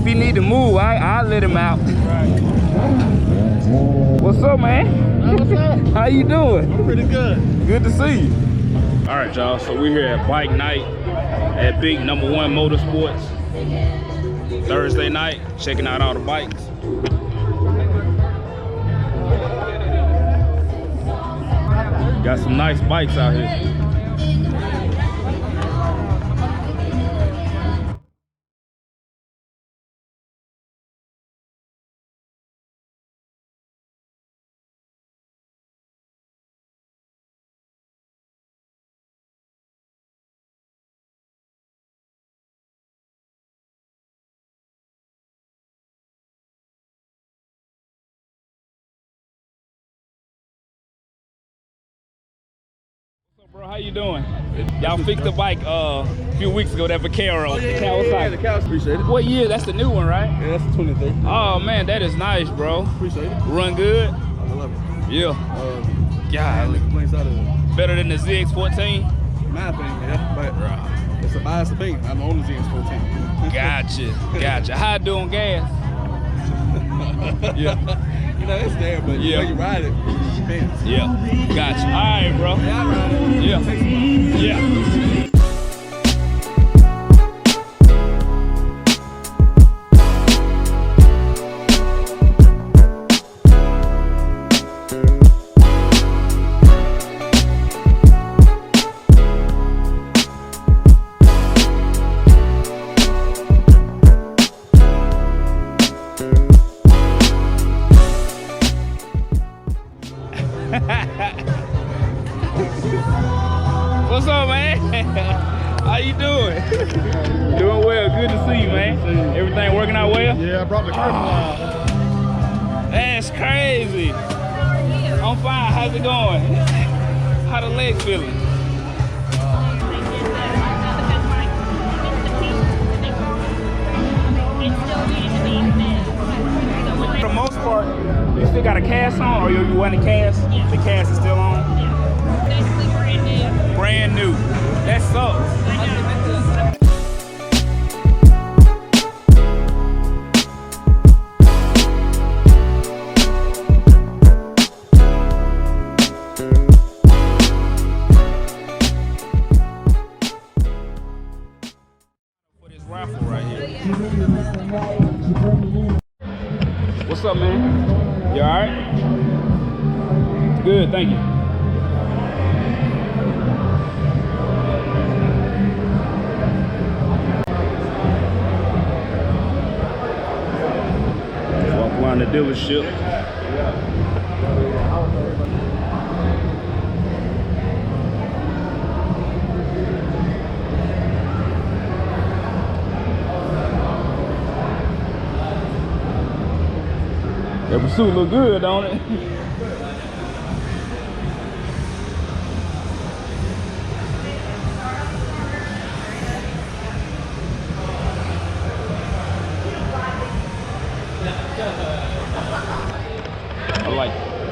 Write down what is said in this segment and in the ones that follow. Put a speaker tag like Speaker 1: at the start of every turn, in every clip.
Speaker 1: he need to move, I'll let him out.
Speaker 2: Right.
Speaker 1: What's up, man?
Speaker 2: What's up?
Speaker 1: How you doing?
Speaker 2: I'm pretty good.
Speaker 1: Good to see you. All right, y'all. So we're here at Bike Night at Big #1 Motorsports. Thursday night, checking out all the bikes. Got some nice bikes out here. Bro, how you doing? Y'all fixed the bike a few weeks ago, that Vaquero.
Speaker 2: Oh, yeah, the Kawasaki. Appreciate it.
Speaker 1: What year? That's the new one, right?
Speaker 2: Yeah, that's the 23.
Speaker 1: Oh man, that is nice, bro.
Speaker 2: Appreciate it.
Speaker 1: Run good?
Speaker 2: I love it.
Speaker 1: Yeah.
Speaker 2: Yeah. Complaints out of it.
Speaker 1: Better than the ZX14?
Speaker 2: My opinion, yeah. But it's a biased opinion. I'm on the ZX14.
Speaker 1: Gotcha. How it do on gas? Yeah.
Speaker 2: You know, it's there, but
Speaker 1: yeah.
Speaker 2: When you ride it, it depends.
Speaker 1: Yeah. Gotcha. All right, bro.
Speaker 2: Yeah, I ride it.
Speaker 1: Yeah. Yeah. What's up, man? How you doing? Doing well. Good to see you, man. Everything working out well?
Speaker 2: Yeah, I brought the curtain out.
Speaker 1: That's crazy. I'm fine. How's it going? How the legs feeling? For the most part, you still got a cast on, or you want a cast? Yeah. The cast is still on?
Speaker 3: Yeah. Basically brand new.
Speaker 1: Brand new. That sucks. For this raffle right here. What's up, man? You all right? Good, thank you. Walk around the dealership. That pursuit look good, don't it?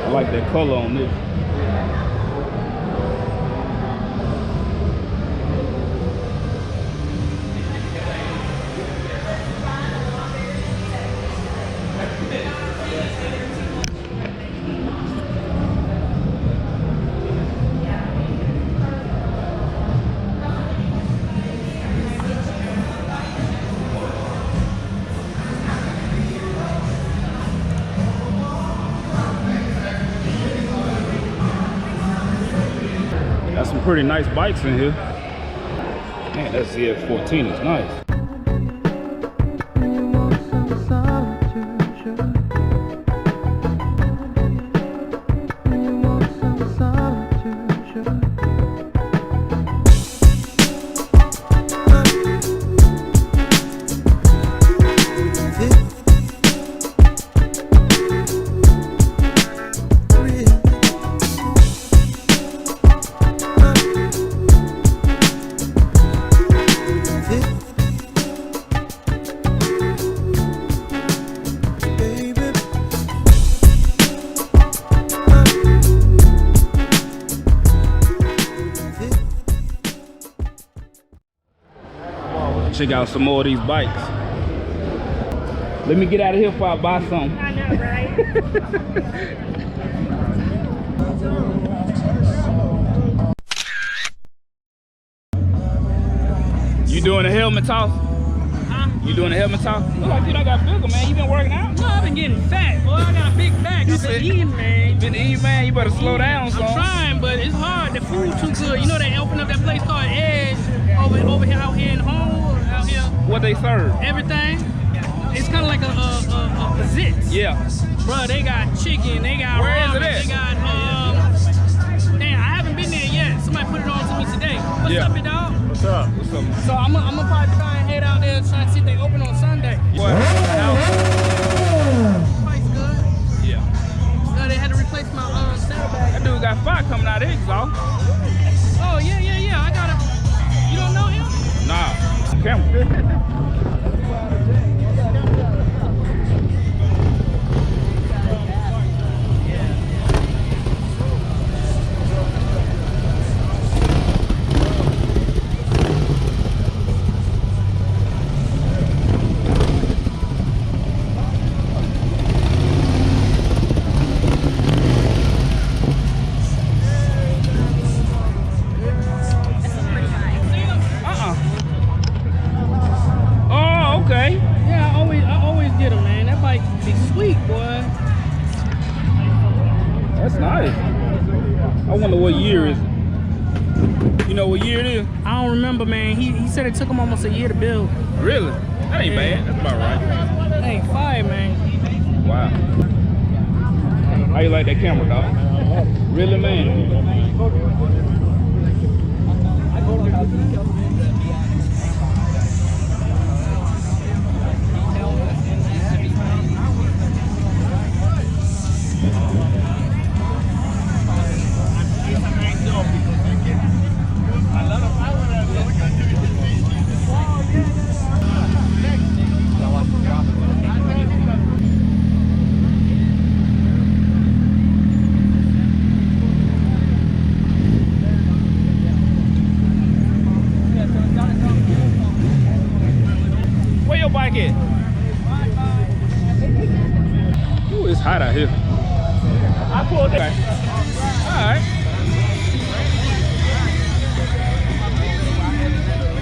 Speaker 1: I like that color on this. Got some pretty nice bikes in here. Man, that ZX14 is nice. Check out some more of these bikes. Let me get out of here before I buy something.
Speaker 3: I know, right?
Speaker 1: You doing a helmet toss?
Speaker 3: Huh?
Speaker 1: You doing a helmet toss? Look like you done got bigger, man. You been working out?
Speaker 3: No, I've been getting fat, boy. I got a big back. I've been eating, man.
Speaker 1: Been eating, man. You better slow down, son.
Speaker 3: I'm trying, but it's hard. The food too good. You know they opened up that place called Edge over here, out here in home, out here.
Speaker 1: What they serve?
Speaker 3: Everything. It's kind of like a Zitz.
Speaker 1: Yeah.
Speaker 3: Bro, they got chicken. They got
Speaker 1: Where is
Speaker 3: ramen.
Speaker 1: it at?
Speaker 3: They got damn, I haven't been there yet. Somebody put it on to me today. What's
Speaker 1: Yeah.
Speaker 3: up, big dog?
Speaker 1: What's up? What's up?
Speaker 3: So I'm gonna probably try and head out there and try and see if they open on Sunday.
Speaker 1: What? House?
Speaker 3: Price good.
Speaker 1: Yeah.
Speaker 3: No, they had to replace my saddlebag.
Speaker 1: That dude got fire coming out of his exhaust.
Speaker 3: Oh yeah. I got it. You don't know him?
Speaker 1: Nah. Camera. That's nice. I wonder what year is it? You know what year it is?
Speaker 3: I don't remember, man. He said it took him almost a year to build.
Speaker 1: Really? That ain't bad. That's about right.
Speaker 3: That ain't fire, man.
Speaker 1: Wow. How you like that camera, dog? Really, man? Where your bike at? Ooh, it's hot out here. I pulled it. Okay. All right.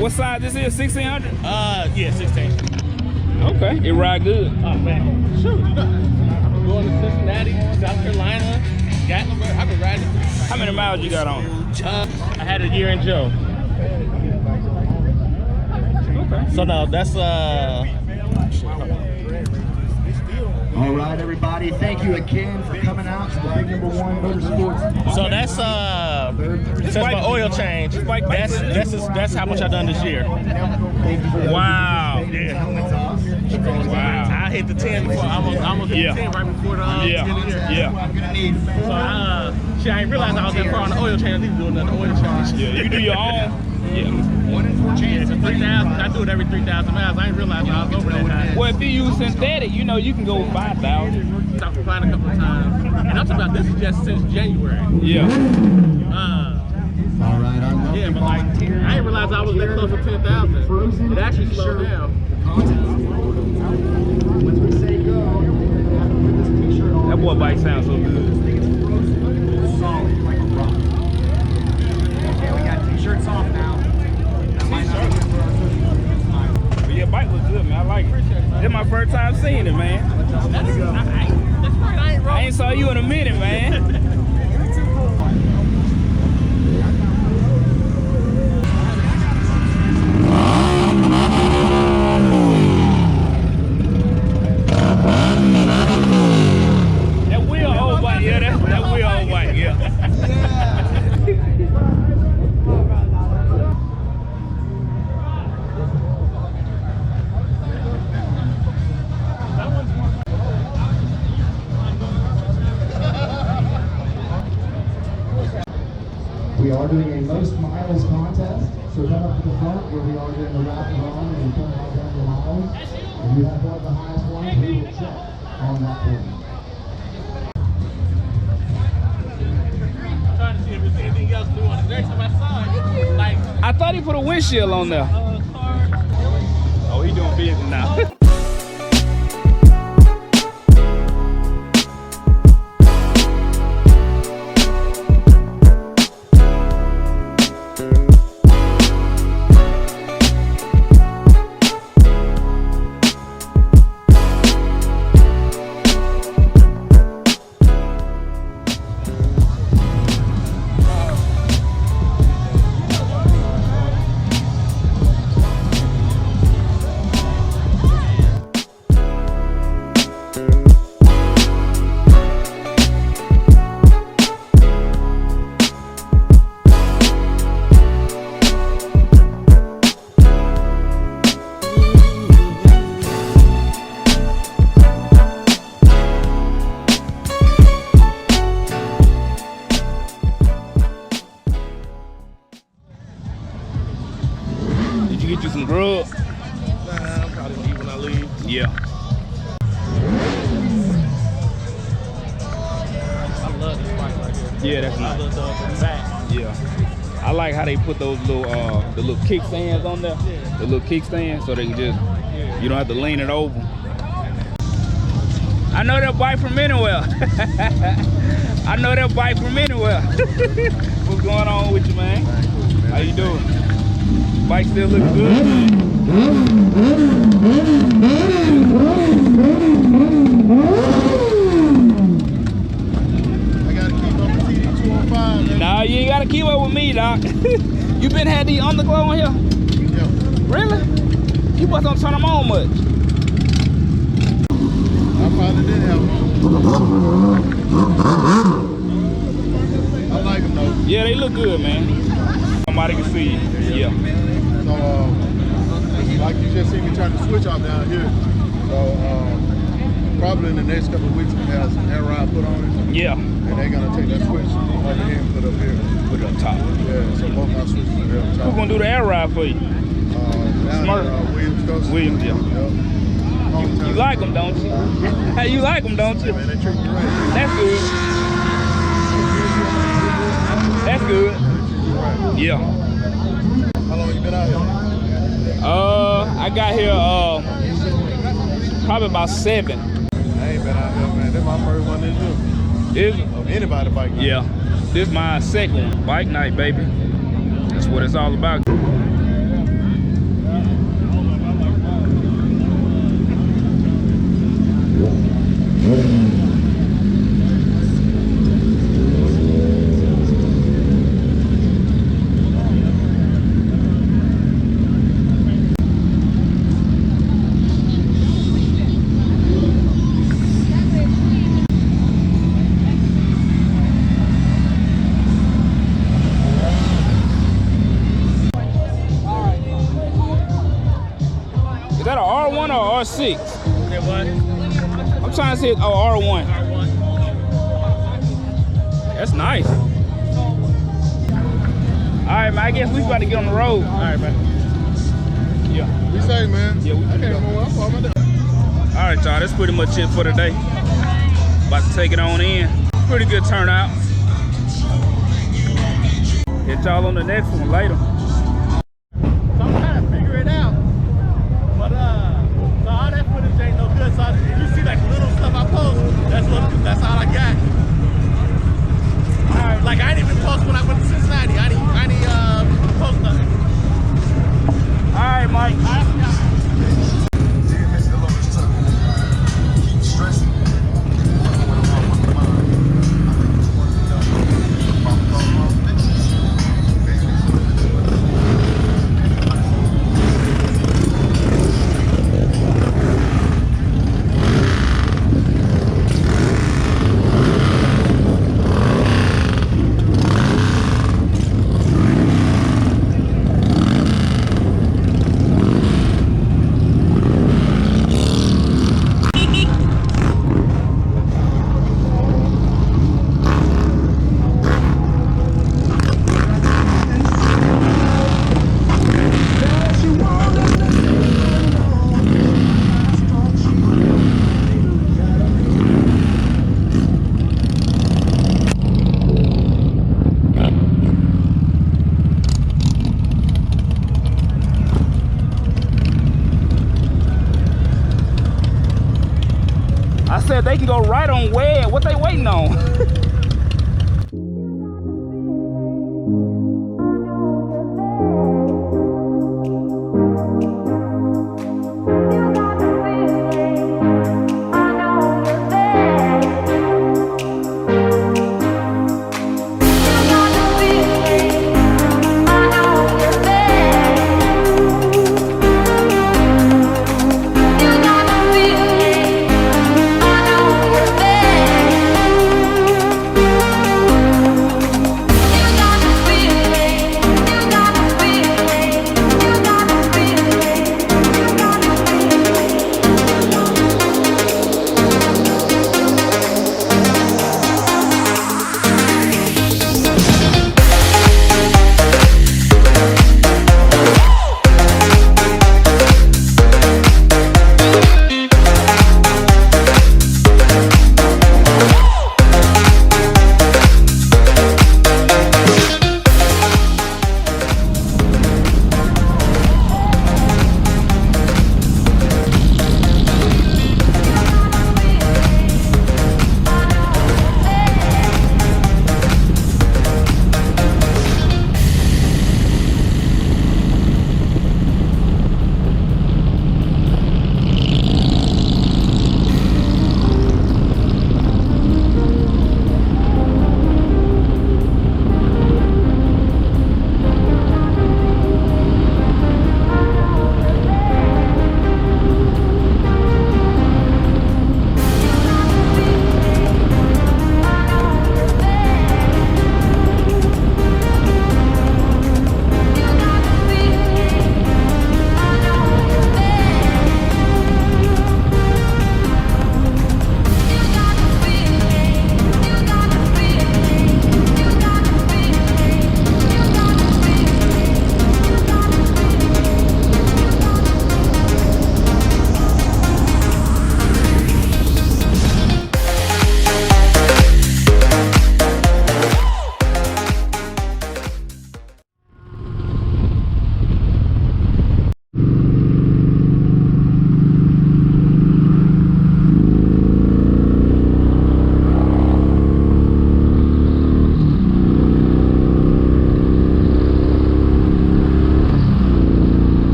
Speaker 1: What size this is? 1600?
Speaker 2: Yeah, 16.
Speaker 1: Okay, it ride good.
Speaker 2: Oh man, shoot. Going to Cincinnati, South Carolina, Gatlinburg. I've been riding.
Speaker 1: How many miles you got on?
Speaker 2: I had a year in Joe.
Speaker 1: Okay.
Speaker 2: So no, that's
Speaker 4: All right, everybody. Thank you again for coming out to the big #1 motorsports.
Speaker 2: so that's my oil change. That's how much I done this year.
Speaker 4: Thank you for the
Speaker 1: Wow.
Speaker 2: Yeah.
Speaker 1: Wow.
Speaker 2: I hit the 10 before I almost hit
Speaker 1: Yeah.
Speaker 2: the 10 right before the end of the year.
Speaker 1: Yeah.
Speaker 4: I'm gonna need
Speaker 2: So I ain't realized I was that far on the oil change. I need to do another oil change.
Speaker 1: Yeah, you do your own. Yeah.
Speaker 4: 1 in 4
Speaker 2: Yeah,
Speaker 4: chance.
Speaker 2: so 3,000. I do it every 3,000 miles. I ain't realized I was over that high.
Speaker 1: Well, if you use synthetic, you know you can go 5,000.
Speaker 2: Stopped flying a couple of times. And I'm talking about this is just since January.
Speaker 1: Yeah.
Speaker 4: All right, our lovely
Speaker 2: Yeah, but like,
Speaker 4: volunteers.
Speaker 2: I didn't realize I was that close to 10,000. It actually slowed down.
Speaker 4: Once we say go, put this t-shirt on.
Speaker 1: That boy bike sounds so good.
Speaker 4: Solid, like a rock. Okay, we got t-shirts off now. That might not be good for our social media smile.
Speaker 1: But your bike looks good, man. I like it. This is my first time seeing it, man. I ain't saw you in a minute, man. That wheel old bike, yeah, that wheel old bike, yeah.
Speaker 4: We are doing a most miles contest, so come up to the front where we are doing the rapid run and come out down the miles. If you have one of the highest ones, we will check on that point.
Speaker 2: I'm trying to see if there's anything else new on it. Every time I saw it, like,
Speaker 1: I thought he put a windshield on there.
Speaker 2: car.
Speaker 1: Oh, he doing business now. you get you some grub?
Speaker 2: Nah, I'm probably gonna eat when I leave.
Speaker 1: Yeah.
Speaker 2: I love this bike right here.
Speaker 1: Yeah, that's nice.
Speaker 2: I love the back.
Speaker 1: Yeah. I like how they put those little the little kickstands on there.
Speaker 2: Yeah.
Speaker 1: The little kickstands so they can just you don't have to lean it over. I know that bike from anywhere. I know that bike from anywhere. What's going on with you, man? How you doing? Bike still looks good, man.
Speaker 5: I gotta keep up with TD205.
Speaker 1: Nah, you ain't gotta keep up with me, doc. You been had the underglow on here?
Speaker 5: Yeah.
Speaker 1: Really? You must don't turn them on much.
Speaker 5: I probably did have one. I like them though.
Speaker 1: Yeah, they look good, man. Somebody can see you. Yeah.
Speaker 5: So, like you just seen me turn the switch off down here. So, probably in the next couple of weeks we have some air ride put on it.
Speaker 1: Yeah.
Speaker 5: And they're gonna take that switch over here and put it up here.
Speaker 1: Put it up top.
Speaker 5: Yeah, so both my switches are there up top.
Speaker 1: Who's gonna do the air ride for you?
Speaker 5: Down
Speaker 1: Smart.
Speaker 5: at, Williams Coast.
Speaker 1: Williams, yeah.
Speaker 5: Yep.
Speaker 1: You like them, don't you? Hey, you like them, don't you?
Speaker 5: Man, they treat me right.
Speaker 1: That's good. That's good.
Speaker 5: Right.
Speaker 1: Yeah.
Speaker 5: How long you been out here?
Speaker 1: I got here probably about 7.
Speaker 5: I ain't been out here, man. That's my first one to do.
Speaker 1: Is
Speaker 5: Of anybody bike night.
Speaker 1: yeah. This my second one. Bike night, baby. That's what it's all about. Is that a R1 or R6?
Speaker 2: That what?
Speaker 1: I'm trying to say R1. That's nice. All right, man. I guess we about to get on the road.
Speaker 2: All right, man.
Speaker 1: Yeah.
Speaker 5: Be safe, man.
Speaker 1: Yeah, we
Speaker 5: I
Speaker 1: finna
Speaker 5: can't
Speaker 1: go.
Speaker 5: remember what I'm talking about.
Speaker 1: All right, y'all. That's pretty much it for today. About to take it on in. Pretty good turnout. Hit y'all on the next one later.
Speaker 2: So I'm trying to figure it out. But so all that footage ain't no good. So if you see like little stuff I post, that's all I got. Alright, like I didn't even post when I went to Cincinnati. I didn't post nothing.
Speaker 1: All right, Mike. I said they can go right on where. What they waiting on?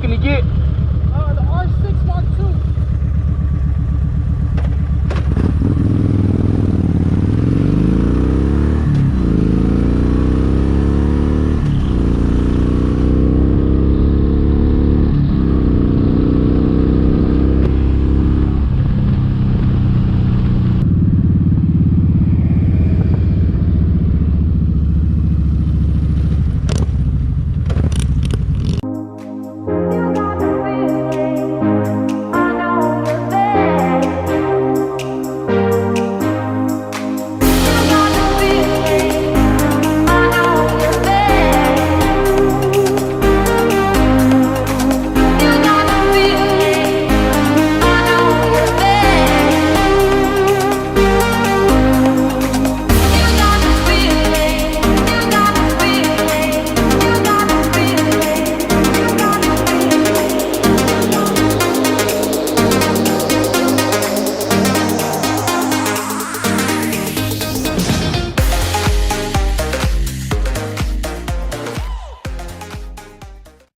Speaker 1: looking to get?